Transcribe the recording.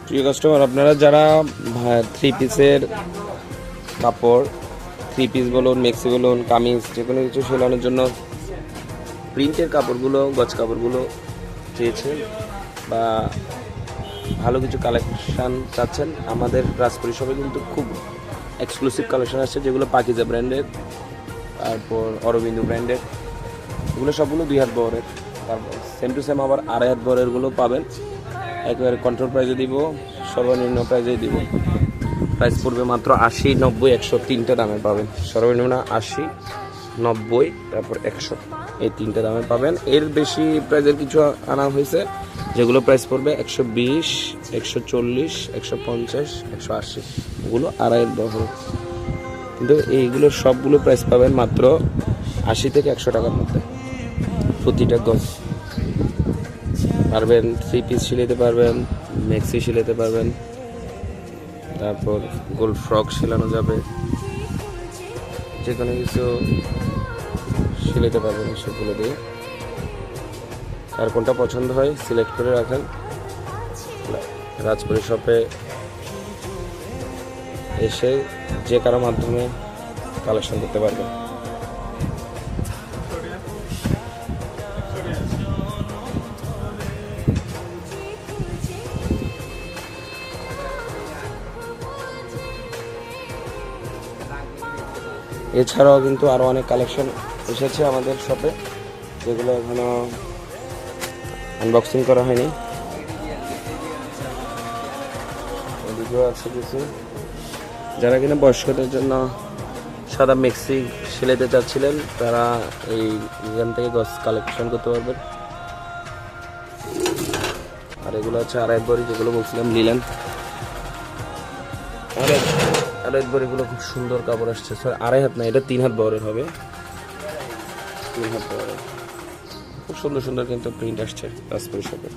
প্রিয় কাস্টমার, আপনারা যারা থ্রি পিসের কাপড়, থ্রি পিস বলুন, মেক্সি বলুন, কামিজ, যে কোনো কিছু সেলানোর জন্য প্রিন্টের কাপড়গুলো, গজ কাপড়গুলো চেয়েছেন বা ভালো কিছু কালেকশান চাচ্ছেন, আমাদের রাজপুরি শপে কিন্তু খুব এক্সক্লুসিভ কালেকশন আসছে, যেগুলো পাকিজা ব্র্যান্ডের, তারপর অরবিন্দু ব্র্যান্ডের, এগুলো সবগুলো 2 হাত বহরের। তারপর সেম টু সেম আবার 2.5 হাত বহরেরগুলো পাবেন। একেবারে কন্ট্রোল প্রাইজে দিব, সর্বনিম্ন প্রাইজে দিব। প্রাইস পড়বে মাত্র 80, 90, 100 তিনটে দামে পাবেন। সর্বনিম্ন 80, 90, তারপর 100, এই তিনটে দামে পাবেন। এর বেশি প্রাইজের কিছু আনা হয়েছে, যেগুলো প্রাইস পড়বে 120, 140, 150, 180, এগুলো 2.5 বহর। কিন্তু এইগুলোর সবগুলো প্রাইস পাবেন মাত্র 80 থেকে 100 টাকার মধ্যে প্রতিটা গজ। পারবেন থ্রি পিস সিলাইতে পারবেন, মেক্সি সিলাইতে পারবেন, তারপর গোল ফ্রক সেলানো যাবে, যে কোনো কিছু সিলাইতে পারবেন সবগুলো দিয়ে। আর কোনটা পছন্দ হয় সিলেক্ট করে রাখেন, রাজপুরি শপে এসে যে কারো মাধ্যমে কালেকশন করতে পারবেন। এছাড়াও কিন্তু আরও অনেক কালেকশন এসেছে আমাদের শপে, যেগুলো এখনো আনবক্সিং করা হয়নি। এদিকেও আছে কিছু। যারা কিনা বয়স্কদের জন্য সাদা মেক্সি সিলাইতে চাচ্ছিলেন, তারা এখান থেকে গজ কালেকশন করতে পারবেন। আর এগুলো হচ্ছে 2.5 বড়ি, যেগুলো বলছিলাম লিলেন। 2.5 বড়িগুলো খুব সুন্দর কাপড় আসছে। 2.5 হাত না, এটা 3 হাত বহরের হবে। 3 হাত বহরের খুব সুন্দর সুন্দর কিন্তু প্রিন্ট আসছে রাজপুরি শপে।